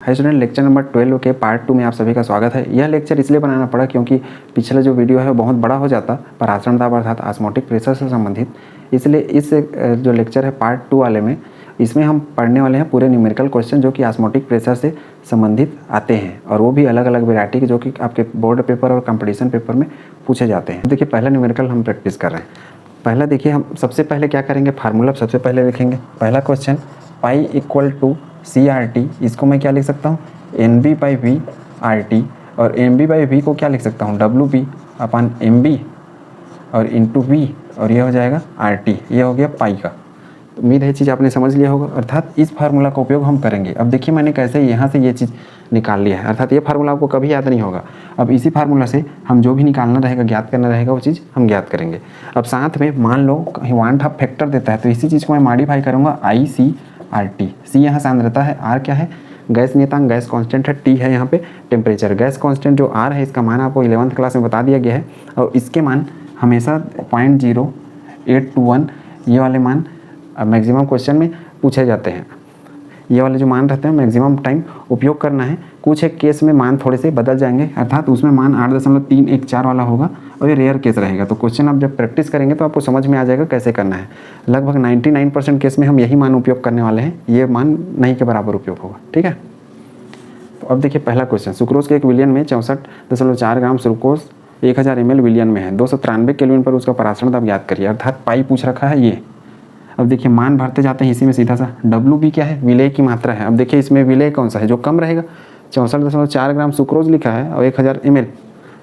Hi student, lecture number 12 के part 2 में आप सभी का स्वागत है। यह लेक्चर इसलिए बनाना पड़ा क्योंकि पिछला जो वीडियो है वो बहुत बड़ा हो जाता परासरण दाब अर्थात ऑस्मोटिक प्रेशर से संबंधित। इसलिए इस जो लेक्चर है पार्ट 2 वाले में, इसमें हम पढ़ने वाले हैं पूरे न्यूमेरिकल क्वेश्चन जो कि ऑस्मोटिक प्रेशर से संबंधित आते हैं, और वो भी अलग अलग वेराइटी के जो कि आपके बोर्ड पेपर और कंपटीशन पेपर में पूछे जाते हैं। देखिए, पहला न्यूमेरिकल हम प्रैक्टिस कर रहे हैं। पहला देखिए, हम सबसे पहले क्या करेंगे, फार्मूला सबसे पहले लिखेंगे। पहला question, pi equal to CRT, इसको मैं क्या लिख सकता हूँ, NB/V/RT, और NB/V को क्या लिख सकता हूँ, WB/MB और इंटू V, और ये हो जाएगा RT। ये हो गया पाई का। तो उम्मीद है चीज़ आपने समझ लिया होगा, अर्थात इस फार्मूला का उपयोग हम करेंगे। अब देखिए मैंने कैसे यहाँ से ये चीज़ निकाल लिया है, अर्थात ये फार्मूला आपको कभी याद नहीं होगा। अब इसी फार्मूला से हम जो भी निकालना रहेगा, ज्ञात करना रहेगा, वो चीज़ हम ज्ञात करेंगे। अब साथ में मान लो वन हाफ फैक्टर देता है, तो इसी चीज़ को मैं मॉडिफाई करूँगा ICRT। C यहाँ सांद्रता है, R क्या है, गैस नियतांक, गैस कांस्टेंट है, T है यहाँ पे टेम्परेचर। गैस कांस्टेंट जो R है, इसका मान आपको 11th क्लास में बता दिया गया है, और इसके मान हमेशा 0.0821 ये वाले मान मैक्सिमम क्वेश्चन में पूछे जाते हैं। ये वाले जो मान रहते हैं मैक्सिमम टाइम उपयोग करना है। कुछ एक केस में मान थोड़े से बदल जाएंगे, अर्थात उसमें मान 8.314 वाला होगा, और ये रेयर केस रहेगा। तो क्वेश्चन आप जब प्रैक्टिस करेंगे तो आपको समझ में आ जाएगा कैसे करना है। लगभग 99% केस में हम यही मान उपयोग करने वाले हैं, ये मान नहीं के बराबर उपयोग होगा। ठीक है, तो अब देखिए पहला क्वेश्चन, सुक्रोज के 1 विलियन में 64.4 ग्राम सुक्रोज 1000 ml विलियन में है। 293 केल्विन पर उसका परासरण दाब ज्ञात करिए, अर्थात पाई पूछ रखा है ये। अब देखिए मान भरते जाते हैं इसी में सीधा सा। WB क्या है, विलेय की मात्रा है। अब देखिए इसमें विलेय कौन सा है, जो कम रहेगा। 64.4 ग्राम सुक्रोज लिखा है और 1000 ml,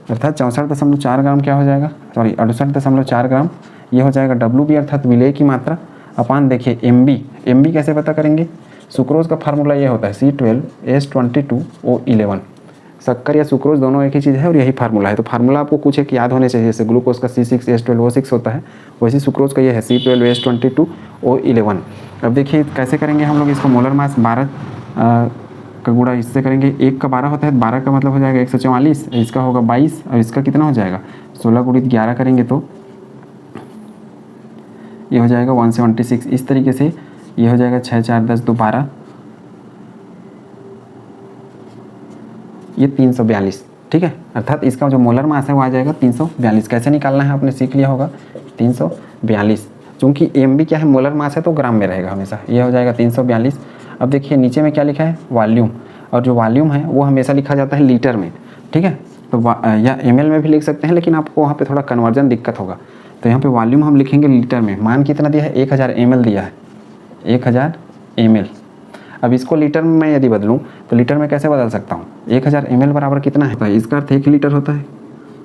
अर्थात 64.4 ग्राम क्या हो जाएगा, सॉरी 68.4 ग्राम ये हो जाएगा WB, अर्थात विलेय की मात्रा अपान देखिए MB कैसे पता करेंगे। सुक्रोज का फार्मूला ये होता है C12H22O11। शक्कर या सुक्रोज दोनों एक ही चीज़ है और यही फार्मूला है। तो फार्मूला आपको कुछ एक याद होने चाहिए, जैसे ग्लूकोज का C6H12O6 होता है, वैसे सुक्रोज का ये है C12H22O11। अब देखिए कैसे करेंगे हम लोग इसको, मोलर मास 12 का गुणा इससे करेंगे। 1 का 12 होता है, 12 का मतलब हो जाएगा 144, इसका होगा 22, और इसका कितना हो जाएगा 16 गुणित 11 करेंगे तो ये हो जाएगा 176। इस तरीके से ये हो जाएगा 6 4 10 2 12, ये 342। ठीक है, अर्थात इसका जो मोलर मास है वो आ जाएगा 342। कैसे निकालना है आपने सीख लिया होगा, 342। चूँकि MB क्या है, मोलर मास है, तो ग्राम में रहेगा हमेशा। ये हो जाएगा 342। अब देखिए नीचे में क्या लिखा है, वॉल्यूम, और जो वॉल्यूम है वो हमेशा लिखा जाता है लीटर में। ठीक है, तो या ml में भी लिख सकते हैं, लेकिन आपको वहाँ पे थोड़ा कन्वर्जन दिक्कत होगा। तो यहाँ पे वॉल्यूम हम लिखेंगे लीटर में। मान कितना दिया है, 1000 ml दिया है, 1000 ml। अब इसको लीटर में मैं यदि बदलूँ तो लीटर में कैसे बदल सकता हूँ, 1000 ml बराबर कितना है, इसका अर्थ 1 लीटर होता है।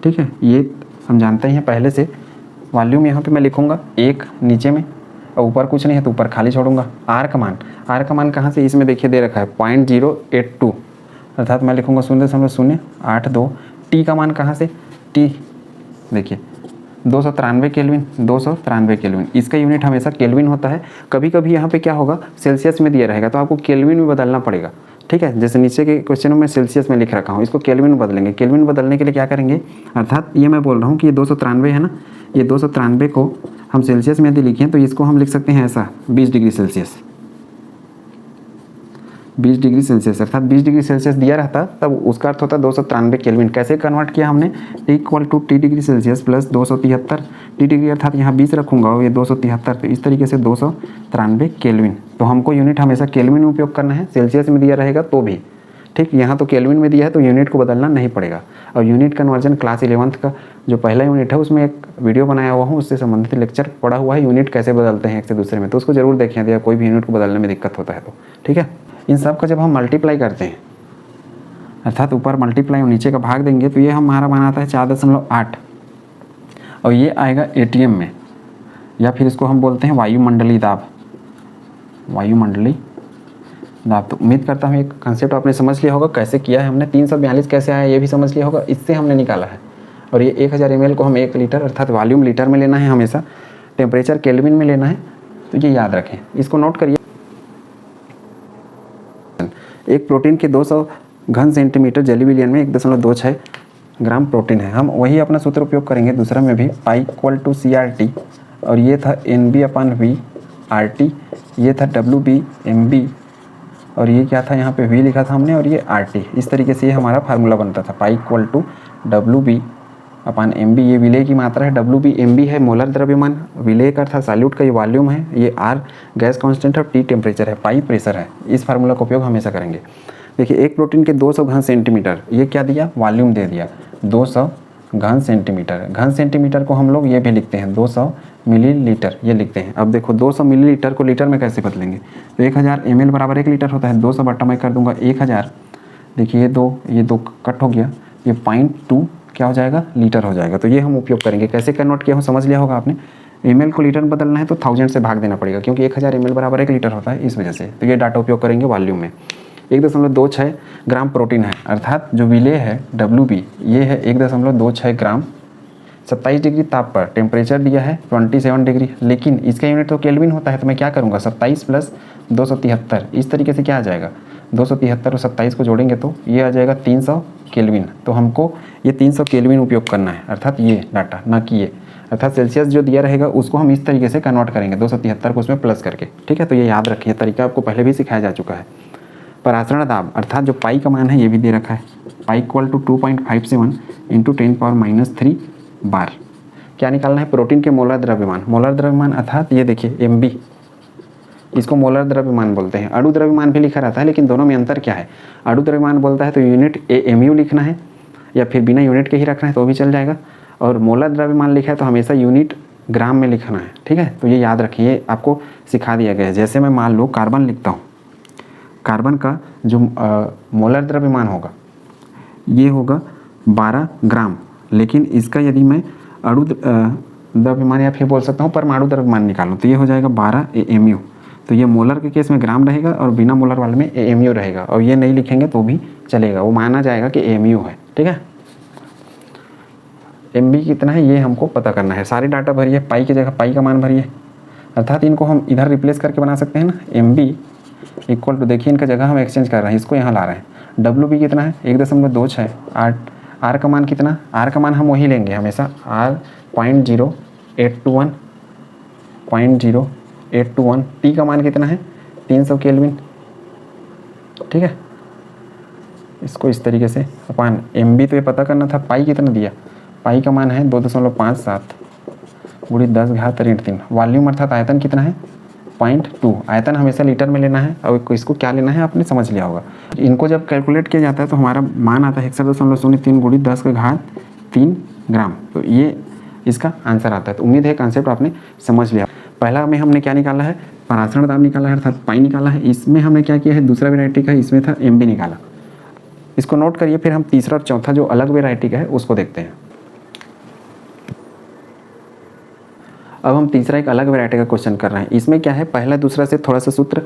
ठीक है, ये हम जानते हैं पहले से। वॉल्यूम यहाँ पे मैं लिखूँगा 1 नीचे में, और ऊपर कुछ नहीं है तो ऊपर खाली छोड़ूंगा। R का मान कहाँ से, इसमें देखिए दे रखा है 0.082, अर्थात मैं लिखूँगा 0.082। T का मान कहाँ से, T देखिए 293 केल्विन, 293 केल्विन। इसका यूनिट हमेशा केल्विन होता है। कभी कभी यहाँ पे क्या होगा, सेल्सियस में दिया रहेगा, तो आपको केल्विन में बदलना पड़ेगा। ठीक है, जैसे नीचे के क्वेश्चन में सेल्सियस में लिख रखा हूँ, इसको केल्विन में बदलेंगे। केल्विन बदलने के लिए क्या करेंगे, अर्थात ये मैं बोल रहा हूँ कि ये 293 है ना, ये 293 को हम सेल्सियस में यदि लिखें तो इसको हम लिख सकते हैं ऐसा 20 डिग्री सेल्सियस। 20 डिग्री सेल्सियस, अर्थात 20 डिग्री सेल्सियस दिया रहता तब उसका अर्थ होता है 293 केल्विन। कैसे कन्वर्ट किया हमने, T equal to T degree Celsius plus 273 T degree, अर्थात यहाँ 20 रखूँगा और ये 273, तो इस तरीके से 293 केल्विन। तो हमको यूनिट हमेशा केल्विन में उपयोग करना है, सेल्सियस में दिया रहेगा तो भी। ठीक, यहाँ तो केल्विन में दिया है तो यूनिट को बदलना नहीं पड़ेगा। और यूनिट कन्वर्जन क्लास 11th का जो पहला यूनिट है उसमें एक वीडियो बनाया हुआ हूँ, उससे संबंधित लेक्चर पढ़ा हुआ है, यूनिट कैसे बदलते हैं एक से दूसरे में, तो उसको जरूर देखें यदि कोई भी यूनिट को बदलने में दिक्कत होता है तो। ठीक है, इन सब का जब हम मल्टीप्लाई करते हैं, अर्थात ऊपर मल्टीप्लाई और नीचे का भाग देंगे, तो ये हमारा बनाता है 4.8, और ये आएगा ATM में, या फिर इसको हम बोलते हैं वायुमंडलीय दाब, वायुमंडलीय दाब। तो उम्मीद करता हूँ एक कंसेप्ट आपने समझ लिया होगा, कैसे किया है हमने। 342 कैसे आया ये भी समझ लिया होगा, इससे हमने निकाला है। और ये 1000 ml को हम 1 लीटर, अर्थात वॉल्यूम लीटर में लेना है हमेशा, टेम्परेचर केल्विन में लेना है, तो ये याद रखें, इसको नोट करिए। एक प्रोटीन के 200 घन सेंटीमीटर जली विलियन में 1.26 ग्राम प्रोटीन है। हम वही अपना सूत्र उपयोग करेंगे दूसरा में भी, पाई इक्वल टू CRT, और ये था NB/V/RT, ये था WB/MB और ये क्या था, यहाँ पे V लिखा था हमने, और ये RT। इस तरीके से ये हमारा फार्मूला बनता था, pi equal to WB upon MB। ये विलेय की मात्रा है, WB MB है मोलर द्रव्यमान, विलेय का था सॉल्यूट का ये वॉल्यूम है, ये R गैस कांस्टेंट है, T टेम्परेचर है, पाई प्रेशर है। इस फार्मूला का उपयोग हमेशा करेंगे। देखिए एक प्रोटीन के 200 घन सेंटीमीटर, ये क्या दिया, वॉल्यूम दे दिया 200 घन सेंटीमीटर। घन सेंटीमीटर को हम लोग ये भी लिखते हैं 200 मिलीलीटर, ये लिखते हैं। अब देखो 200 मिलीलीटर को लीटर में कैसे बदलेंगे, तो 1000 ml बराबर 1 लीटर होता है। 200 बट्टा मैं कर दूंगा 1000, देखिए ये दो कट हो गया, ये 0.2 क्या हो जाएगा, लीटर हो जाएगा। तो ये हम उपयोग करेंगे। कैसे कन्वर्ट किया हो समझ लिया होगा आपने। ml को लीटर में बदलना है तो 1000 से भाग देना पड़ेगा, क्योंकि 1000 ml बराबर 1 लीटर होता है, इस वजह से। तो ये डाटा उपयोग करेंगे वॉल्यूम में। 1.26 ग्राम प्रोटीन है, अर्थात जो विलेय है WB ये है 1.26 ग्राम। 27 डिग्री ताप पर टेम्परेचर दिया है 27 डिग्री, लेकिन इसका यूनिट तो केल्विन होता है। तो मैं क्या करूँगा, 27 प्लस 273, इस तरीके से क्या आ जाएगा, 273 और 27 को जोड़ेंगे तो ये आ जाएगा 300 केल्विन। तो हमको ये 300 केल्विन उपयोग करना है, अर्थात ये डाटा, ना कि ये। अर्थात सेल्सियस जो दिया रहेगा उसको हम इस तरीके से कन्वर्ट करेंगे, 273 को उसमें प्लस करके। ठीक है, तो ये याद रखिए, तरीका आपको पहले भी सिखाया जा चुका है। परासरण दाब, अर्थात जो पाई का मान है ये भी दे रखा है, पाई इक्वल टू 2.57 इंटू 10⁻³ बार। क्या निकालना है, प्रोटीन के मोलर द्रव्यमान। मोलर द्रव्यमान अर्थात ये देखिए MB, इसको मोलर द्रव्यमान बोलते हैं। अणु द्रव्यमान भी लिखा रहता है, लेकिन दोनों में अंतर क्या है, अणु द्रव्यमान बोलता है तो यूनिट AMU लिखना है, या फिर बिना यूनिट के ही रखना है तो भी चल जाएगा। और मोलर द्रव्यमान लिखा है तो हमेशा यूनिट ग्राम में लिखना है। ठीक है, तो ये याद रखिए, आपको सिखा दिया गया है। जैसे मैं मान लो कार्बन लिखता हूँ, कार्बन का जो मोलर द्रव्यमान होगा ये होगा 12 ग्राम, लेकिन इसका यदि मैं अणु द्रव्यमान या फिर बोल सकता हूँ परमाणु द्रव्यमान निकालूँ तो ये हो जाएगा 12 AMU। तो ये मोलर के केस में ग्राम रहेगा और बिना मोलर वाले में AMU रहेगा, और ये नहीं लिखेंगे तो भी चलेगा, वो माना जाएगा कि AMU है। ठीक है, MB कितना है ये हमको पता करना है। सारे डाटा भरिए, पाई की जगह पाई का मान भरिए, अर्थात इनको हम इधर रिप्लेस करके बना सकते हैं ना। MB इक्वल टू, देखिए इनका जगह हम एक्सचेंज कर रहे हैं, इसको यहाँ ला रहे हैं। WB कितना है 1.26। R का मान कितना, R का मान हम वही लेंगे हमेशा, R 0.0821 0.0821। T का मान कितना है 300 केल्विन। ठीक है, इसको इस तरीके से अपान MB तो ये पता करना था, पाई कितना दिया, पाई का मान है 2.57 गुणी 10⁻³ वॉल्यूम अर्थात आयतन कितना है 0.2। आयतन हमेशा लीटर में लेना है, और इसको क्या लेना है आपने समझ लिया होगा। इनको जब कैलकुलेट किया जाता है तो हमारा मान आता है 61.03 गुणी 10⁻³ ग्राम। तो ये इसका आंसर आता है। तो उम्मीद है कॉन्सेप्ट आपने समझ लिया। पहला में हमने क्या निकाला है, परासरण दाब निकाला है, अर्थात पाई निकाला है। इसमें हमने क्या किया है, दूसरा वेराइटी का इसमें था MB निकाला, इसको नोट करिए। फिर हम तीसरा और चौथा जो अलग वेराइटी का है उसको देखते हैं। अब हम तीसरा एक अलग वैरायटी का क्वेश्चन कर रहे हैं। इसमें क्या है, पहला दूसरा से थोड़ा सा सूत्र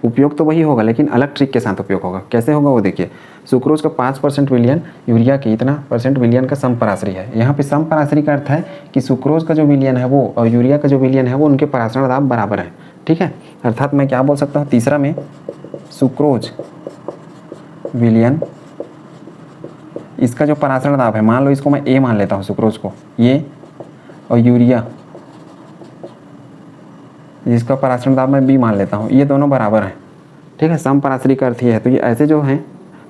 उपयोग तो वही होगा, लेकिन अलग ट्रिक के साथ उपयोग होगा। कैसे होगा वो देखिए। सुक्रोज का 5% विलयन यूरिया के इतना % विलयन का समपराश्री है। यहाँ पे समपराश्री का अर्थ है कि सुक्रोज का जो विलयन है वो और यूरिया का जो विलयन है वो उनके परासरण दाब बराबर है। ठीक है, अर्थात मैं क्या बोल सकता हूँ, तीसरा में सुक्रोज विलयन, इसका जो परासरण दाब है, मान लो इसको मैं A मान लेता हूँ सुक्रोज को, ये, और यूरिया जिसका परासरण दाब मैं B मान लेता हूँ, ये दोनों बराबर हैं। ठीक है, समपराश्री का अर्थ ये है। तो ये ऐसे जो हैं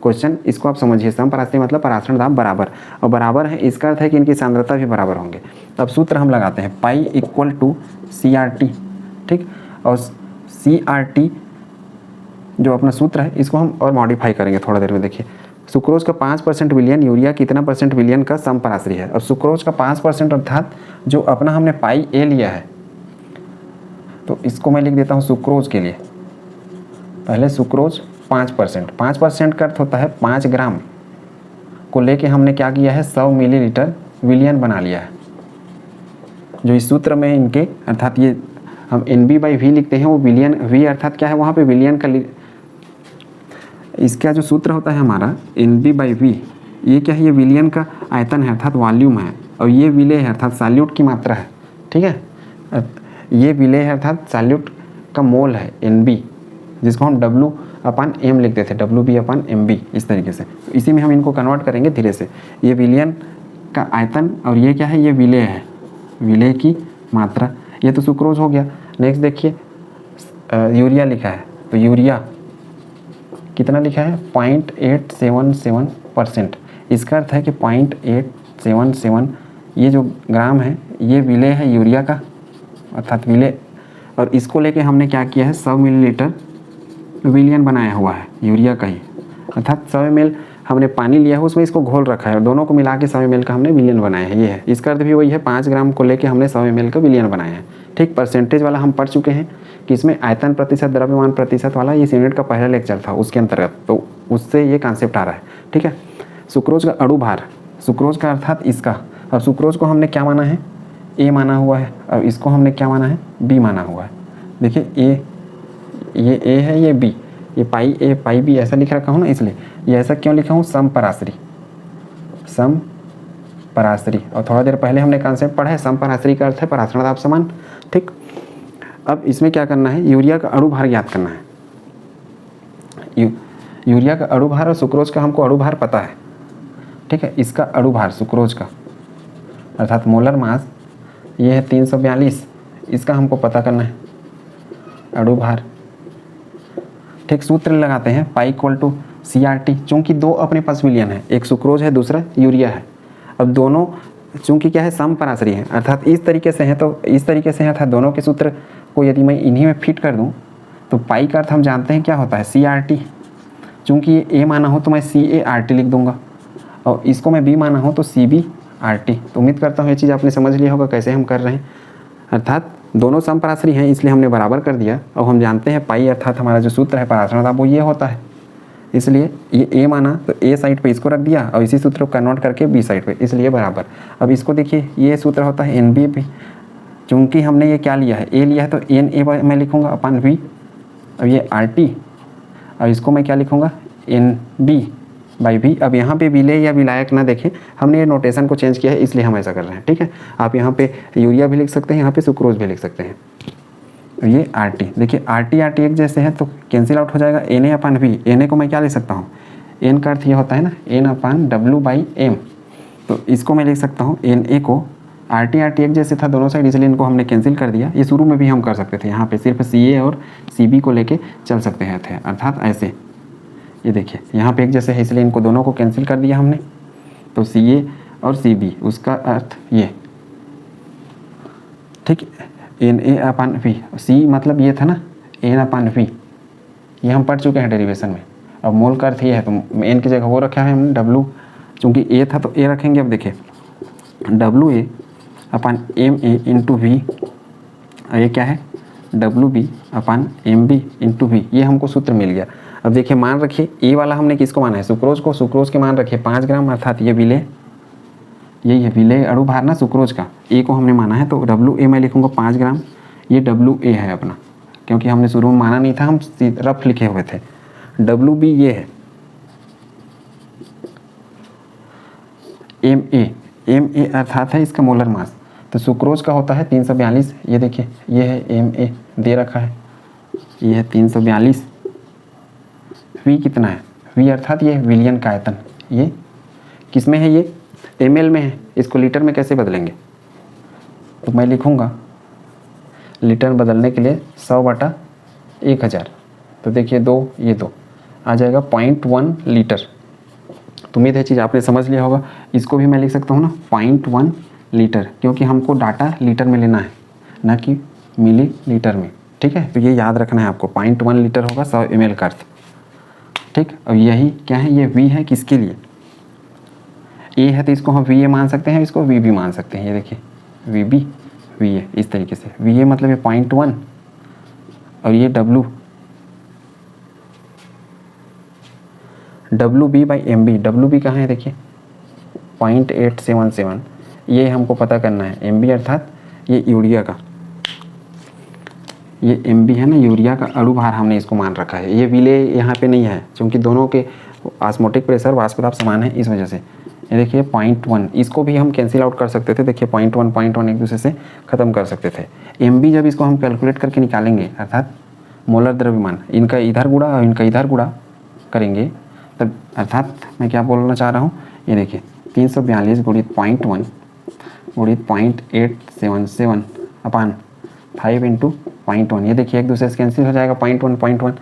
क्वेश्चन, इसको आप समझिए। समपराश्री मतलब परासरण दाब बराबर, और बराबर है इसका अर्थ है कि इनकी सांद्रता भी बराबर होंगे। अब सूत्र हम लगाते हैं, पाई इक्वल टू CRT। ठीक, और CRT जो अपना सूत्र है इसको हम और मॉडिफाई करेंगे थोड़ा देर में। देखिए, सुक्रोज का 5% विलयन यूरिया कितना % विलयन का समपराश्री है। और सुक्रोज का 5% अर्थात जो अपना हमने पाई A लिया है, तो इसको मैं लिख देता हूँ सुक्रोज के लिए। पहले सुक्रोज 5% का अर्थ होता है 5 ग्राम को लेके हमने क्या किया है, 100 मिलीलीटर विलयन बना लिया है। जो इस सूत्र में इनके, अर्थात ये हम NB/V लिखते हैं, वो विलयन, V अर्थात क्या है वहाँ पे विलयन का, इसका जो सूत्र होता है हमारा NB/V, ये क्या है, ये विलयन का आयतन है अर्थात वॉल्यूम है, और ये विलेय है अर्थात सॉल्यूट की मात्रा है। ठीक है, ये विलेय है अर्थात सॉल्यूट का मोल है NB, जिसको हम W/M लिखते थे, WB/MB, इस तरीके से। तो इसी में हम इनको कन्वर्ट करेंगे धीरे से। ये विलयन का आयतन, और ये क्या है, ये विलेय है, विलेय की मात्रा। ये तो सुक्रोज हो गया। नेक्स्ट देखिए, यूरिया लिखा है, तो यूरिया कितना लिखा है 0.877%। इसका अर्थ है कि 0.877 ये जो ग्राम है ये विलेय है यूरिया का, अर्थात विलेय, और इसको लेके हमने क्या किया है 100 मिलीलीटर विलियन बनाया हुआ है यूरिया का ही, अर्थात 100 ml हमने पानी लिया है उसमें इसको घोल रखा है और दोनों को मिला के 100 ml का हमने विलियन बनाया है। ये है, इसका अर्थ भी वही है, 5 ग्राम को लेके हमने 100 ml का विलियन बनाया है। ठीक, परसेंटेज वाला हम पढ़ चुके हैं कि इसमें आयतन प्रतिशत द्रव्यमान प्रतिशत वाला इस यूनिट का पहला लेक्चर था उसके अंतर्गत, तो उससे ये कॉन्सेप्ट आ रहा है। ठीक है, सुक्रोज का अणु भार, सुक्रोज का अर्थात इसका, और सुक्रोज को हमने क्या माना है ए माना हुआ है, और इसको हमने क्या माना है बी माना हुआ है। देखिए ये ए है, ये बी, ये पाई ए पाई बी ऐसा लिख रखा हूँ ना, इसलिए ये ऐसा क्यों लिखा हूँ, समपराश्री, समपराश्री। और थोड़ा देर पहले हमने कॉन्सेप्ट पढ़ा है, समपराश्री का अर्थ है पराश्रण दाब समान। ठीक, अब इसमें क्या करना है, यूरिया का अणु भार ज्ञात करना है। यूरिया का अणु भार और सुक्रोज का हमको अणु भार पता है। ठीक है, इसका अणु भार सुक्रोज का अर्थात मोलर मास ये है 342, इसका हमको पता करना है अणु भार। ठीक, सूत्र लगाते हैं पाई इक्वल टू CRT, चूँकि दो अपने पास विलियन है, एक सुक्रोज है दूसरा यूरिया है। अब दोनों चूँकि क्या है समपराश्री है, अर्थात इस तरीके से है, तो इस तरीके से है, अर्थात दोनों के सूत्र को यदि मैं इन्हीं में फिट कर दूं तो पाई का अर्थ हम जानते हैं क्या होता है CRT। चूँकि ये ए माना हो तो मैं CART लिख दूंगा, और इसको मैं बी माना हो तो CBRT। तो उम्मीद करता हूँ ये चीज़ आपने समझ लिया होगा कैसे हम कर रहे हैं, अर्थात दोनों समपराश्री हैं इसलिए हमने बराबर कर दिया। और हम जानते हैं पाई अर्थात हमारा जो सूत्र है पराश्रण दाब वो ये होता है, इसलिए ये ए माना तो ए साइड पे इसको रख दिया और इसी सूत्र को कन्वर्ट करके बी साइड पे, इसलिए बराबर। अब इसको देखिए ये सूत्र होता है NB भी, चूँकि हमने ये क्या लिया है ए लिया है तो NA मैं लिखूँगा अपन V, अब ये RT, और इसको मैं क्या लिखूँगा NB/V। अब यहाँ पे विलेय या विलायक ना देखें, हमने ये नोटेशन को चेंज किया है इसलिए हम ऐसा कर रहे हैं। ठीक है, आप यहाँ पे यूरिया भी लिख सकते हैं, यहाँ पे सुक्रोज भी लिख सकते हैं। ये RT, देखिए RT एक जैसे है तो कैंसिल आउट हो जाएगा, NA/V। NA को मैं क्या लिख सकता हूँ, N का अर्थ ये होता है ना N/W/M, तो इसको मैं लिख सकता हूँ NA को, RT एक जैसे था दोनों साइड इसलिए इनको हमने कैंसिल कर दिया। ये शुरू में भी हम कर सकते थे, यहाँ पे सिर्फ CA और CB को लेके चल सकते हैं थे, अर्थात ऐसे। ये देखिए यहाँ पे एक जैसे है इसलिए इनको दोनों को कैंसिल कर दिया हमने, तो CA और CB, उसका अर्थ ये। ठीक, NA/V, C मतलब ये था ना N/V, ये हम पढ़ चुके हैं डेरिवेशन में। अब मोल का अर्थ ये है तो N की जगह वो रखा है हमने W, चूँकि A था तो A रखेंगे। अब देखिए WA/MA/V, और ये क्या है WB/MB/V, ये हमको सूत्र मिल गया। अब देखिए मान रखिए ए वाला हमने किसको माना है सुक्रोज को, सुक्रोज के मान रखिए 5 ग्राम, अर्थात ये विलेय, यही है विलेय अणु भार ना सुक्रोज का, ए को हमने माना है तो WA मैं लिखूँगा 5 ग्राम, ये WA है अपना, क्योंकि हमने शुरू में माना नहीं था, हम रफ लिखे हुए थे। WB ये है, MA अर्थात है इसका मोलर मास, तो सुक्रोज का होता है 342, ये देखिए ये है MA दे रखा है, ये है 342। V कितना है, V अर्थात ये विलियन का आयतन, ये किस में है, ये ml में है, इसको लीटर में कैसे बदलेंगे, तो मैं लिखूँगा लीटर बदलने के लिए 100/1000, तो देखिए 2 ये 2 आ जाएगा 0.1 लीटर। तो उम्मीद है चीज़ आपने समझ लिया होगा। इसको भी मैं लिख सकता हूँ ना 0.1 लीटर, क्योंकि हमको डाटा लीटर में लेना है ना कि मिली लीटर में। ठीक है, तो ये याद रखना है आपको, 0.1 लीटर होगा 100 ml का अर्थ। ठीक, अब यही क्या है, ये V है किसके लिए, A है तो इसको हम VA मान सकते हैं, इसको VB मान सकते हैं। ये देखिए VB VA इस तरीके से, VA मतलब ये 0.1 और ये WB/MB, WB कहाँ है देखिए 0.877, ये हमको पता करना है। MB अर्थात ये यूरिया का, ये MB है ना यूरिया का अणु भार, हमने इसको मान रखा है। ये विलेय यहाँ पे नहीं है क्योंकि दोनों के ऑस्मोटिक प्रेशर वाष्प दाब समान है, इस वजह से। ये देखिए 0.1, इसको भी हम कैंसिल आउट कर सकते थे, देखिए 0.1 एक दूसरे से ख़त्म कर सकते थे। MB जब इसको हम कैलकुलेट करके निकालेंगे, अर्थात मोलर द्रव्यमान, इनका इधर गुणा और इनका इधर गुणा करेंगे, तब अर्थात मैं क्या बोलना चाह रहा हूँ, ये देखिए 342 गुणित 0.1 गुणित 0.877/5 × 0.1, ये देखिए एक दूसरे से कैंसिल हो जाएगा 0.1,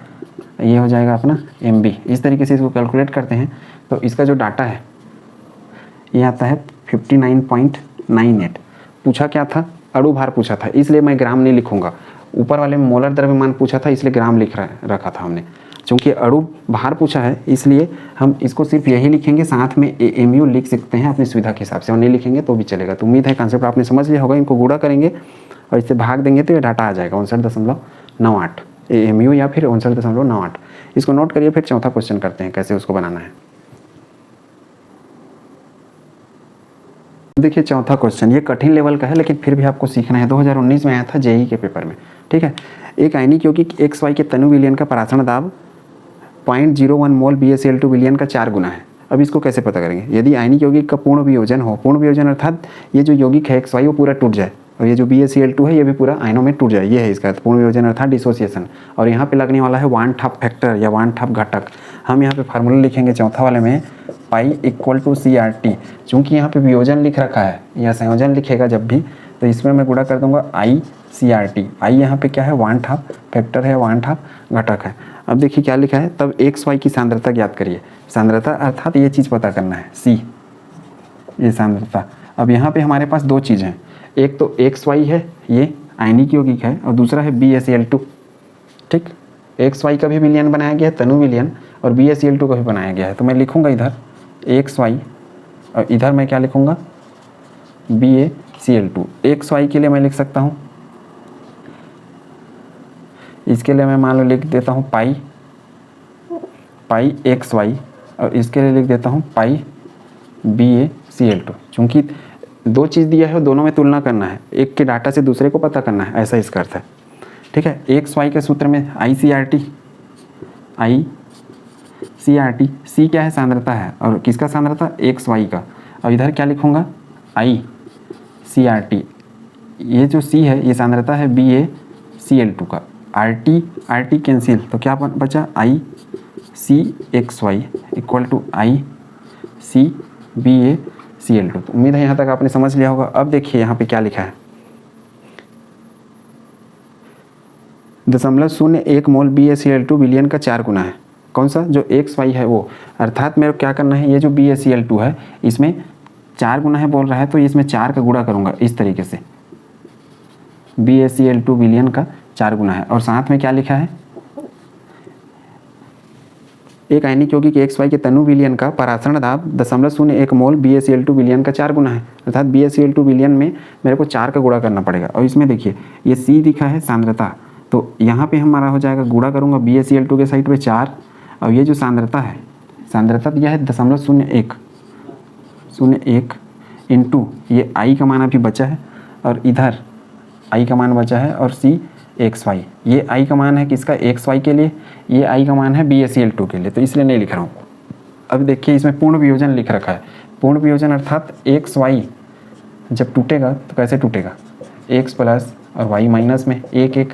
ये हो जाएगा अपना MB। इस तरीके से इसको कैलकुलेट करते हैं तो इसका जो डाटा है ये आता है 59.98। पूछा क्या था, अणु भार पूछा था, इसलिए मैं ग्राम नहीं लिखूंगा। ऊपर वाले में मोलर द्रव्यमान पूछा था इसलिए ग्राम रखा था हमने। चूँकि अणु भार पूछा है इसलिए हम इसको सिर्फ यही लिखेंगे, साथ में AMU लिख सकते हैं अपनी सुविधा के हिसाब से, और नहीं लिखेंगे तो भी चलेगा। तो उम्मीद है कॉन्सेप्ट आपने समझ लिया होगा। इनको गुणा करेंगे और इससे भाग देंगे तो ये डाटा आ जाएगा 59.98 AMU या फिर 59.98। इसको नोट करिए। फिर चौथा क्वेश्चन करते हैं कैसे उसको बनाना है। देखिए चौथा क्वेश्चन ये कठिन लेवल का है लेकिन फिर भी आपको सीखना है। 2019 में आया था JEE के पेपर में, ठीक है। एक आयनिक यौगिक XY के तनु विलयन का परासरण दाब 0.01 मोल BaCl2 विलयन का 4 गुना है। अब इसको कैसे पता करेंगे? यदि आयनिक यौगिक का पूर्ण वियोजन हो, पूर्ण वियोजन अर्थात ये जो यौगिक है XY वो पूरा टूट जाए और ये जो BaCl2 है ये भी पूरा आयनों में टूट जाए, ये है इसका पूर्ण वियोजन अर्थात डिसोसिएशन। और यहाँ पे लगने वाला है वन हाफ फैक्टर या वन हाफ घटक। हम यहाँ पे फार्मूला लिखेंगे चौथा वाले में पाई इक्वल टू CRT। चूँकि यहाँ पे वियोजन लिख रखा है या संयोजन लिखेगा जब भी, तो इसमें मैं गुणा कर दूंगा ICRT। आई यहाँ पे क्या है, वन हाफ फैक्टर है, वन हाफ घटक है। अब देखिए क्या लिखा है, तब XY की सांद्रता ज्ञात करिए। सांद्रता अर्थात ये चीज़ पता करना है, C ये सांद्रता। अब यहाँ पे हमारे पास दो चीज़ हैं, एक तो XY है ये आयनिक यौगिक है और दूसरा है BaCl2, ठीक। XY का भी विलयन बनाया गया है तनु विलयन और BaCl2 का भी बनाया गया है। तो मैं लिखूंगा इधर XY और इधर मैं क्या लिखूंगा BaCl2। XY के लिए मैं लिख सकता हूँ, इसके लिए मैं मान लो लिख देता हूँ पाई XY और इसके लिए लिख देता हूँ पाई BaCl2। चूँकि दो चीज़ दिया है और दोनों में तुलना करना है, एक के डाटा से दूसरे को पता करना है, ऐसा इसका अर्थ है, ठीक है। XY के सूत्र में ICRT, C क्या है, सांद्रता है, और किसका सांद्रता, XY का। और इधर क्या लिखूँगा ICRT। ये जो C है ये सांद्रता है BaCl2 का। RT कैंसिल तो क्या बचा ICXY इक्वल टू ICBaCl2। तो उम्मीद है यहाँ तक आपने समझ लिया होगा। अब देखिए यहाँ पे क्या लिखा है, 0.01 मोल BaCl2 विलयन का 4 गुना है। कौन सा, जो XY है वो, अर्थात मेरे को क्या करना है, ये जो BaCl2 है इसमें 4 गुना है बोल रहा है, तो इसमें 4 का गुणा करूँगा इस तरीके से, BaCl2 विलयन का 4 गुना है। और साथ में क्या लिखा है, एक आयनिक यौगिक XY के तनु विलयन का परासरण दाब 0.01 मोल BaCl2 विलयन का 4 गुना है, अर्थात BaCl2 विलयन में मेरे को 4 का गुणा करना पड़ेगा। और इसमें देखिए ये C दिखा है सांद्रता, तो यहाँ पे हमारा हो जाएगा, गुणा करूँगा BaCl2 के साइड पे 4 और ये जो सांद्रता है, सांद्रता दिया है 0.01 इंटू ये I का मान अभी बचा है और इधर I का मान बचा है और CXY, ये I का मान है किसका, XY के लिए, ये I का मान है BaCl2 के लिए, तो इसलिए नहीं लिख रहा हूँ। अब देखिए इसमें पूर्ण वियोजन लिख रखा है, पूर्ण वियोजन अर्थात XY जब टूटेगा तो कैसे टूटेगा, X प्लस और Y माइनस में 1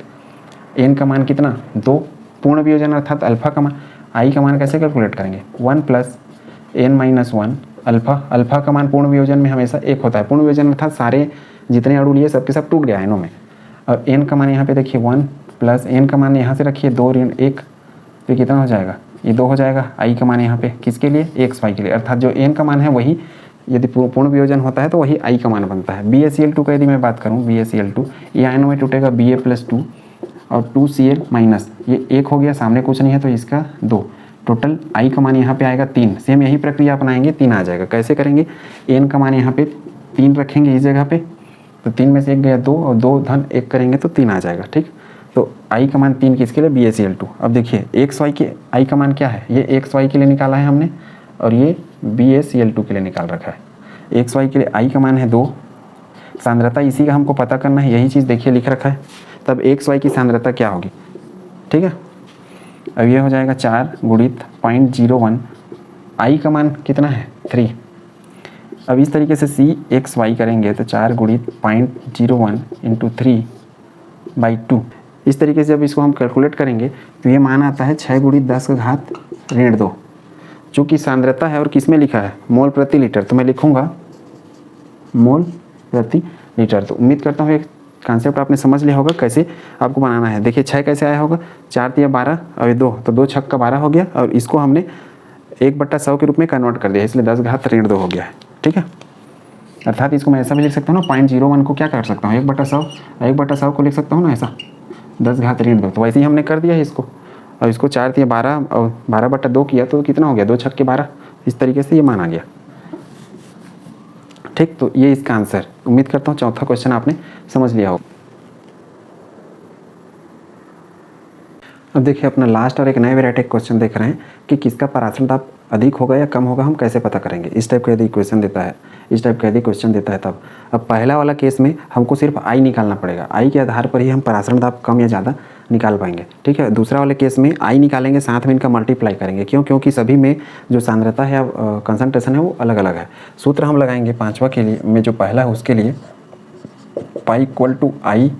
N का मान कितना 2, पूर्ण वियोजन अर्थात अल्फा का मान, I का मान कैसे कैलकुलेट करेंगे 1 प्लस N माइनस 1 अल्फा का मान पूर्ण वियोजन में हमेशा 1 होता है। पूर्ण वियोजन अर्थात सारे जितने अणु लिए सबके सब टूट गए आयनों में। और N का मान यहाँ पे देखिए 1 प्लस N का मान यहाँ से रखिए 2 ऋण 1, तो कितना हो जाएगा, ये 2 हो जाएगा। I का मान यहाँ पे किसके लिए, XY के लिए, अर्थात जो N का मान है वही यदि पूर्ण वियोजन होता है तो वही I का मान बनता है। BaCl2 का यदि मैं बात करूँ, BaCl2 ये आयनों में टूटेगा Ba प्लस 2 और 2Cl माइनस, ये 1 हो गया, सामने कुछ नहीं है तो इसका 2, टोटल I का मान यहाँ पे आएगा 3। सेम यही प्रक्रिया अपनाएंगे, 3 आ जाएगा। कैसे करेंगे, N का मान यहाँ पे 3 रखेंगे इस जगह पे, तो 3 में से 1 गया 2 और 2 धन 1 करेंगे तो 3 आ जाएगा, ठीक। तो I का मान 3 किसके लिए, BaCl2। अब देखिए XY के I का मान क्या है, ये XY के लिए निकाला है हमने और ये BaCl2 के लिए निकाल रखा है। XY के लिए I का मान है 2, सांद्रता इसी का हमको पता करना है, यही चीज़ देखिए लिख रखा है। तब XY की सांद्रता क्या होगी, ठीक है। अब ये हो जाएगा 4 गुणित 0.01, I का मान कितना है 3। अब इस तरीके से CXY करेंगे तो 4 गुणित 0.01 इंटू 3/2। इस तरीके से अब इसको हम कैलकुलेट करेंगे तो ये मान आता है 6 गुणित 10 का घात ऋण 2, चूँकि सांद्रता है और किस में लिखा है, मोल प्रति लीटर, तो मैं लिखूँगा मोल प्रति लीटर। तो उम्मीद करता हूँ कॉन्सेप्ट आपने समझ लिया होगा कैसे आपको बनाना है। देखिए 6 कैसे आया होगा, 4 तिया 12 और ये 2, तो 2 छक्का 12 हो गया और इसको हमने 1/100 के रूप में कन्वर्ट कर दिया, इसलिए 10⁻2 हो गया है। ठीक है, अर्थात इसको मैं ऐसा भी लिख सकता हूँ ना, 0.01 को क्या कर सकता हूँ 1/100 को लिख सकता हूँ ना ऐसा 10⁻2। तो वैसे ही हमने कर दिया है इसको, और इसको 4 तिया 12 और 12/2 किया तो कितना हो गया 2 छक्के 12। इस तरीके से ये मान आ गया। ठीक, तो ये इसका आंसर। उम्मीद करता हूँ चौथा क्वेश्चन आपने समझ लिया होगा। अब देखिए अपना लास्ट और एक नए वैरायटी क्वेश्चन देख रहे हैं कि किसका परासरण दाब अधिक होगा या कम होगा, हम कैसे पता करेंगे। इस टाइप का यदि क्वेश्चन देता है, इस टाइप का यदि क्वेश्चन देता है तब अब पहला वाला केस में हमको सिर्फ आई निकालना पड़ेगा, आई के आधार पर ही हम परासरण दाब कम या ज़्यादा निकाल पाएंगे। ठीक है, दूसरा वाले केस में आई निकालेंगे, साथ में इनका मल्टीप्लाई करेंगे। क्यों? क्योंकि सभी में जो सांद्रता है या कंसंट्रेशन है वो अलग अलग है। सूत्र हम लगाएंगे पाँचवा के लिए में जो पहला है उसके लिए pi equal to I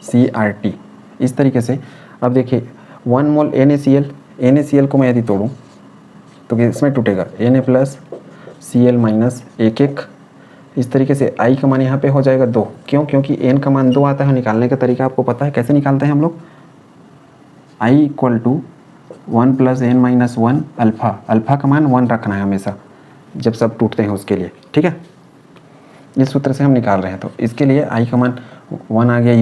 CRT। इस तरीके से अब देखिए 1 मोल NaCl को मैं यदि तोड़ूं तो इसमें टूटेगा Na प्लस Cl माइनस 1 इस तरीके से आई का मान यहाँ पे हो जाएगा 2। क्यों? क्योंकि n का मान 2 आता है। निकालने का तरीका आपको पता है, कैसे निकालते हैं हम लोग, I equal to 1 plus n minus 1 alpha. Alpha का मान 1 रखना है हमेशा जब सब टूटते हैं उसके लिए। ठीक है, इस सूत्र से हम निकाल रहे हैं। तो इसके लिए आई का मान 1 आ गया।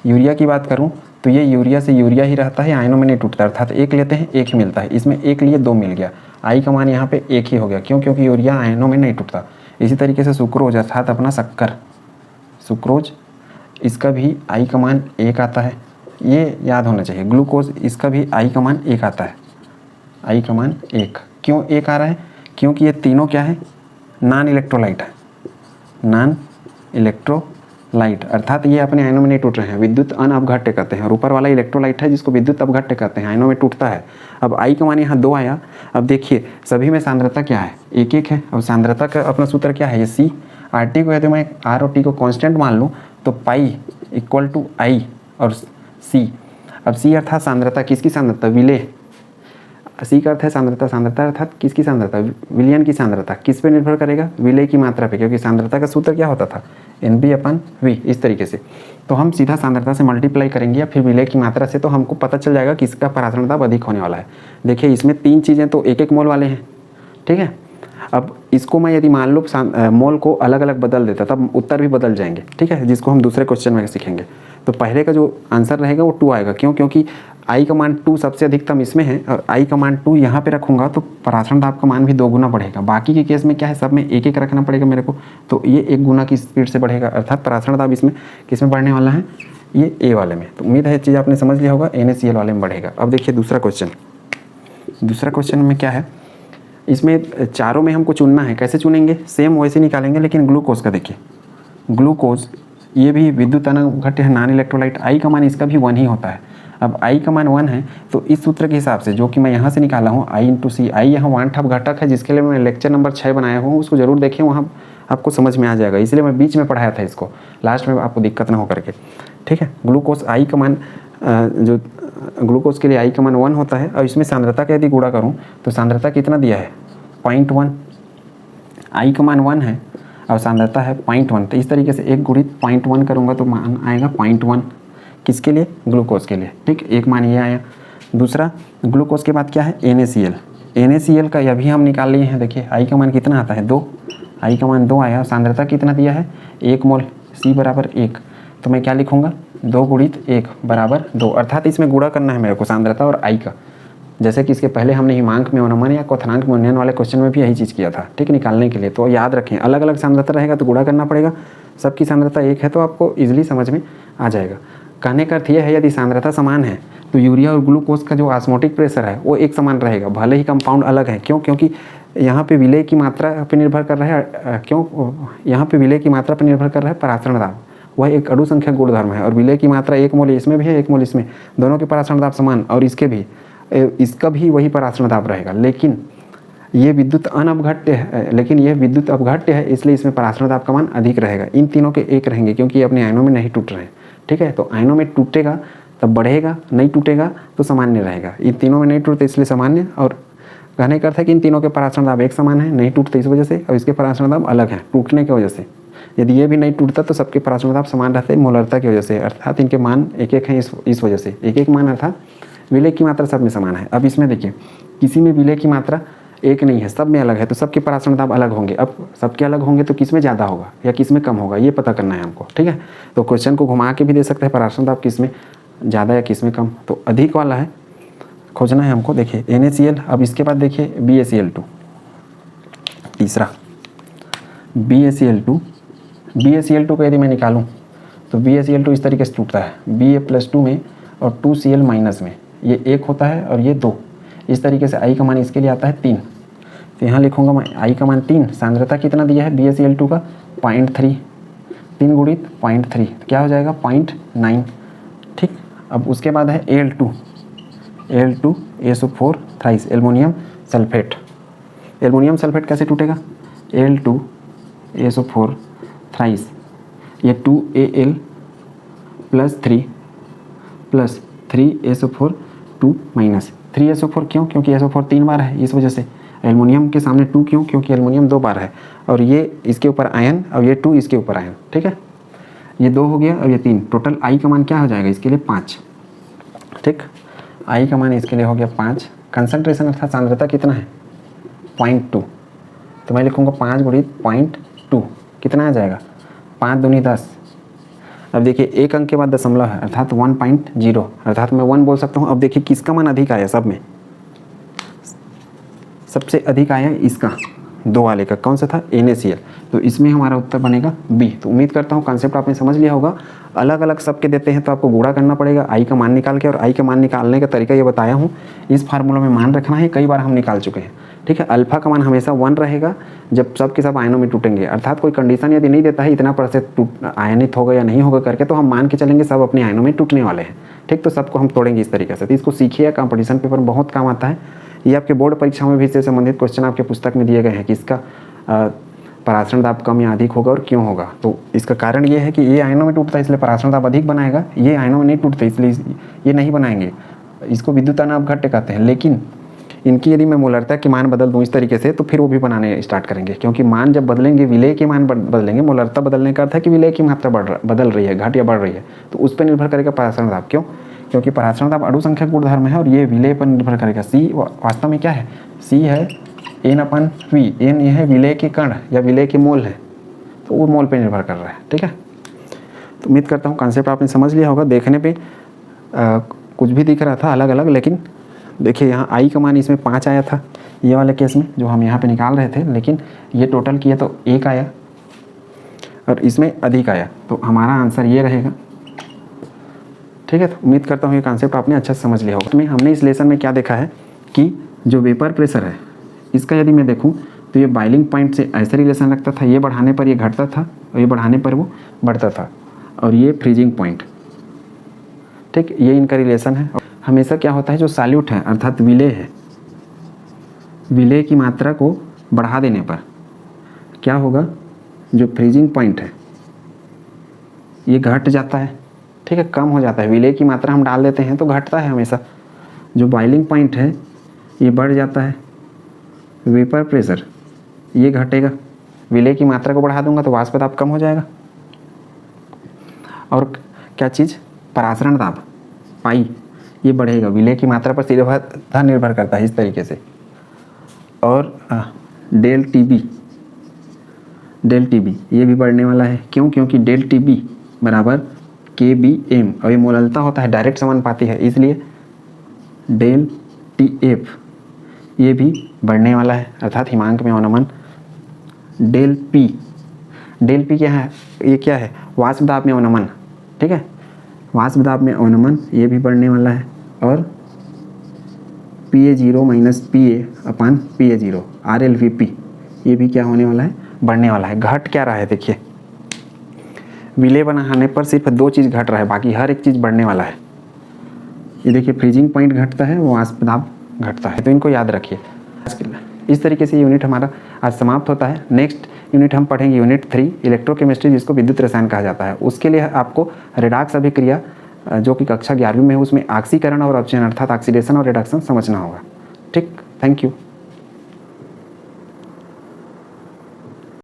यूरिया की बात करूं तो ये यूरिया से यूरिया ही रहता है, आयनों में नहीं टूटता, अर्थात एक लेते हैं एक ही मिलता है। इसमें एक लिए 2 मिल गया, आई का मान यहाँ पे 1 ही हो गया। क्यों? क्योंकि यूरिया आयनों में नहीं टूटता। इसी तरीके से सुक्रोज अर्थात अपना शक्कर, सुक्रोज, इसका भी आई का मान 1 आता है, ये याद होना चाहिए। ग्लूकोज, इसका भी आई का मान 1 आता है, आई का मान 1। क्यों 1 आ रहा है? क्योंकि ये तीनों क्या है, नॉन इलेक्ट्रोलाइट है, नॉन इलेक्ट्रोलाइट, अर्थात ये अपने आयनों में नहीं टूट रहे हैं, विद्युत अनअपघट्य कहते हैं। और ऊपर वाला इलेक्ट्रोलाइट है जिसको विद्युत अपघट्य कहते हैं, आयनों में टूटता है। अब आई का मान यहाँ 2 आया। अब देखिए सभी में सांद्रता क्या है, 1 है। अब सांद्रता का अपना सूत्र क्या है, ये CRT को यदि मैं R और T को कांस्टेंट मान लूँ तो पाई इक्वल टू आई और C। अब C अर्थात सांद्रता, किसकी सांद्रता, विलेय। C का अर्थ है सांद्रता, सांद्रता अर्थात किसकी सांद्रता, विलयन की सांद्रता। किस पे निर्भर करेगा, विलेय की मात्रा पे, क्योंकि सांद्रता का सूत्र क्या होता था, NB/V। इस तरीके से तो हम सीधा सांद्रता से मल्टीप्लाई करेंगे या फिर विलेय की मात्रा से, तो हमको पता चल जाएगा किसका परासरण दाब अधिक होने वाला है। देखिए इसमें 3 चीज़ें तो 1-1 मोल वाले हैं। ठीक है, अब इसको मैं यदि मान लो मोल को अलग अलग बदल देता तब उत्तर भी बदल जाएंगे। ठीक है, जिसको हम दूसरे क्वेश्चन में सीखेंगे। तो पहले का जो आंसर रहेगा वो 2 आएगा। क्यों? क्योंकि आई का मान 2 सबसे अधिकतम इसमें है, और आई का मान 2 यहाँ पे रखूँगा तो परासरण दाब का मान भी 2 गुना बढ़ेगा। बाकी के केस में क्या है, सब में 1-1 रखना पड़ेगा मेरे को, तो ये 1 गुना की स्पीड से बढ़ेगा, अर्थात परासरण दाब इसमें किस में बढ़ने वाला है, ये ए वाले में। तो उम्मीद है ये चीज़ आपने समझ लिया होगा, NaCl वाले में बढ़ेगा। अब देखिए दूसरा क्वेश्चन में क्या है, इसमें चारों में हमको चुनना है। कैसे चुनेंगे, सेम वैसे निकालेंगे, लेकिन ग्लूकोज का देखिए, ग्लूकोज ये भी विद्युत अनघट्य है, नॉन इलेक्ट्रोलाइट। आई का मान इसका भी 1 ही होता है। अब आई का मान 1 है तो इस सूत्र के हिसाब से जो कि मैं यहाँ से निकाला हूँ, आई इंटू सी, आई यहाँ 1 ठप घटक है, जिसके लिए मैं लेक्चर नंबर 6 बनाया हूँ, उसको जरूर देखें, वहाँ आपको समझ में आ जाएगा। इसलिए मैं बीच में पढ़ाया था इसको, लास्ट में आपको दिक्कत ना हो करके। ठीक है, ग्लूकोज आई का मान जो ग्लूकोज के लिए आई का मान 1 होता है। और इसमें सांद्रता का यदि गुणा करूँ तो सांद्रता कितना दिया है, 0.1। आई का मान 1 है और सांद्रता है 0.1, तो इस तरीके से 1 गुणित 0.1 करूँगा तो मान आएगा 0.1। किसके लिए, ग्लूकोज के लिए। ठीक, एक मान ये आया। दूसरा ग्लूकोज के बाद क्या है, NaCl का यह भी हम निकाल लिए हैं। देखिए आई का मान कितना आता है, 2, आई का मान 2 आया। सांद्रता कितना दिया है, 1 मोल, C बराबर 1। तो मैं क्या लिखूँगा, 2 गुणित 1 बराबर 2, अर्थात इसमें गुणा करना है मेरे को सांद्रता और आई का, जैसे कि इसके पहले हमने हिमांक में अनुमान या क्वथनांक में उन्नयन वाले क्वेश्चन में भी यही चीज़ किया था। ठीक, निकालने के लिए। तो याद रखें, अलग अलग सांद्रता रहेगा तो गुणा करना पड़ेगा, सबकी सांद्रता 1 है तो आपको ईजिली समझ में आ जाएगा। कहने का अर्थ यह है, यदि सांद्रता समान है तो यूरिया और ग्लूकोज का जो ऑस्मोटिक प्रेशर है वो एक समान रहेगा, भले ही कंपाउंड अलग है। क्यों? क्योंकि यहाँ पे विलेय की मात्रा पर निर्भर कर रहा है, यहाँ पे विलेय की मात्रा पर निर्भर कर रहा है परासरण दाब, वह एक अणु संख्या गुणधर्म है। और विलेय की मात्रा 1 मोल इसमें भी है, 1 मोल इसमें, दोनों के परासरण दाब समान, और इसका भी वही परासरण दाब रहेगा। लेकिन ये विद्युत अनअपघट्य है, इसलिए इसमें परासरण दाब का मान अधिक रहेगा। इन तीनों के 1 रहेंगे क्योंकि ये अपने आयनों में नहीं टूट रहे हैं। ठीक है, तो आयनों में टूटेगा तब बढ़ेगा, नहीं टूटेगा तो सामान्य रहेगा। इन तीनों में नहीं टूटते इसलिए सामान्य, और कहने का अर्थ है कि इन तीनों के परासरण दाब एक समान है, नहीं टूटते इस वजह से, और इसके परासरण दाब अलग हैं टूटने की वजह से। यदि ये भी नहीं टूटता तो सबके पराश्रण दाब समान रहते हैं मोलरता की वजह से, अर्थात इनके मान एक एक हैं इस वजह से, एक एक मान अर्थात विलय की मात्रा सब में समान है। अब इसमें देखिए किसी में विलय की मात्रा एक नहीं है, सब में अलग है, तो सबके पराश्रण दाब अलग होंगे। अब सबके अलग होंगे तो किस में ज़्यादा होगा या किस में कम होगा ये पता करना है हमको, ठीक है। तो क्वेश्चन को घुमा के भी दे सकते हैं पराश्रण दाब किस में ज़्यादा या किस में कम, तो अधिक वाला है खोजना है हमको। देखिए NaCl, अब इसके बाद देखिए BaCl2, तीसरा BaCl2 को यदि मैं निकालूँ तो BaCl2 इस तरीके से टूटता है, Ba+2 में और 2Cl- में, ये 1 होता है और ये 2, इस तरीके से I का मान इसके लिए आता है 3। तो यहाँ लिखूँगा मैं I का मान 3, सांद्रता कितना दिया है BaCl2 का 0.3, 3 गुणित 0.3 तो क्या हो जाएगा 0.9, ठीक। अब उसके बाद है Al2SO4 thrice aluminium sulphate. Aluminium sulphate कैसे टूटेगा, Al2SO4 थ्राइस, ये 2Al + 3 + 3SO4 2 - 3SO4 क्यों, क्योंकि SO4 3 बार है इस वजह से। एल्युमिनियम के सामने 2 क्यों, क्योंकि एल्युमिनियम 2 बार है और ये इसके ऊपर आयन और ये 2 इसके ऊपर आयन, ठीक है। ये 2 हो गया और ये 3, टोटल I का मान क्या हो जाएगा इसके लिए 5, ठीक। I का मान इसके लिए हो गया 5। कंसंट्रेशन अर्थात सांद्रता कितना है 0.2, तो मैं लिखूँगा 5 गुणित 0.2 कितना आ जाएगा 5 दूनी 10। अब देखिए एक अंक के बाद दशमलव है अर्थात 1.0, अर्थात मैं 1 बोल सकता हूँ। अब देखिए किसका मान अधिक आया, सब में सबसे अधिक आया इसका 2 वाले का, कौन सा था NaCl, तो इसमें हमारा उत्तर बनेगा B। तो उम्मीद करता हूँ कॉन्सेप्ट आपने समझ लिया होगा। अलग अलग सबके देते हैं तो आपको गुणा करना पड़ेगा I का मान निकाल के, और I का मान निकालने का तरीका ये बताया हूँ, इस फार्मूला में मान रखना है, कई बार हम निकाल चुके हैं, ठीक है। अल्फा का मान हमेशा 1 रहेगा जब सब के सब आयनों में टूटेंगे, अर्थात कोई कंडीशन यदि नहीं देता है इतना % आयनित होगा या नहीं होगा करके, तो हम मान के चलेंगे सब अपने आयनों में टूटने वाले हैं, ठीक। तो सबको हम तोड़ेंगे इस तरीके से। तो इसको सीखिए, कंपटीशन पेपर में बहुत काम आता है। ये आपके बोर्ड परीक्षाओं में भी इससे संबंधित क्वेश्चन आपके पुस्तक में दिए गए हैं कि इसका पराश्रण दाब कम या अधिक होगा और क्यों होगा। तो इसका कारण ये है कि ये आयनों में टूटता है इसलिए पराश्रण दाब अधिक बनाएगा, ये आयनों में नहीं टूटते इसलिए ये नहीं बनाएंगे, इसको विद्युत दाब घट्ट कहते हैं। लेकिन इनकी यदि मैं मोलरता के मान बदल दूँ इस तरीके से तो फिर वो भी बनाने स्टार्ट करेंगे, क्योंकि मान जब बदलेंगे विलय के मान बदलेंगे, मोलरता बदलने का अर्थ है कि विलय की मात्रा बदल रही है, घट या बढ़ रही है, तो उस पर निर्भर करेगा पराश्रण दाब। क्यों, क्योंकि पराश्रण दाब अणुसंख्यक गुणधर्म है और ये विलय पर निर्भर करेगा। C वास्तव में क्या है, C है N/V, N ये है विलय के कण या विलय के मोल है, तो वो मोल पे निर्भर कर रहा है, ठीक है। तो उम्मीद करता हूँ कॉन्सेप्ट आपने समझ लिया होगा। देखने पे कुछ भी दिख रहा था अलग अलग, लेकिन देखिए यहाँ I का मान इसमें 5 आया था ये वाले केस में जो हम यहाँ पे निकाल रहे थे, लेकिन ये टोटल किया तो 1 आया और इसमें अधिक आया, तो हमारा आंसर ये रहेगा, ठीक है। तो उम्मीद करता हूँ ये कॉन्सेप्ट आपने अच्छा से समझ लिया होगा। इसमें हमने इस लेसन में क्या देखा है कि जो वेपर प्रेशर है इसका यदि मैं देखूँ तो ये बॉइलिंग पॉइंट से ऐसे रिलेशन रखता था, ये बढ़ाने पर ये घटता था और ये बढ़ाने पर वो बढ़ता था, और ये फ्रीजिंग पॉइंट, ठीक, ये इनका रिलेशन है। हमेशा क्या होता है जो सॉल्यूट है अर्थात विलय है, विलय की मात्रा को बढ़ा देने पर क्या होगा, जो फ्रीजिंग पॉइंट है ये घट जाता है, ठीक है, कम हो जाता है। विलय की मात्रा हम डाल देते हैं तो घटता है हमेशा, जो बॉइलिंग पॉइंट है ये बढ़ जाता है। वेपर प्रेशर ये घटेगा, विलय की मात्रा को बढ़ा दूंगा तो वाष्प दाब कम हो जाएगा। और क्या चीज़, पराश्रण दाब पाई ये बढ़ेगा, विलय की मात्रा पर सीधा निर्भर करता है इस तरीके से। और डेल टी बी ये भी बढ़ने वाला है। क्यों, क्योंकि डेल टी बी बराबर KBm और ये मोललता होता है डायरेक्ट समानुपाती है, इसलिए डेल TF ये भी बढ़ने वाला है, अर्थात हिमांक में अवनमन। डेल P क्या है, ये क्या है, वाष्प दाब में अवनमन, ठीक है, वाष्प दाब में अवनमन ये भी बढ़ने वाला है। और PA0 - PA/PA0 RLVP ये भी क्या होने वाला है, बढ़ने वाला है। घट क्या रहा है, देखिए विलय बनाने पर सिर्फ 2 चीज़ घट रहा है, बाकी हर एक चीज़ बढ़ने वाला है। ये देखिए फ्रीजिंग पॉइंट घटता है, वाष्प दाब घटता है, तो इनको याद रखिए। इस तरीके से यूनिट हमारा आज समाप्त होता है। नेक्स्ट यूनिट हम पढ़ेंगे यूनिट 3 इलेक्ट्रोकेमिस्ट्री, जिसको विद्युत रसायन कहा जाता है। उसके लिए आपको रेडॉक्स अभिक्रिया जो कि कक्षा 11वीं में है उसमें ऑक्सीकरण और अपचयन अर्थात ऑक्सीडेशन और रिडक्शन समझना होगा, ठीक। Thank you.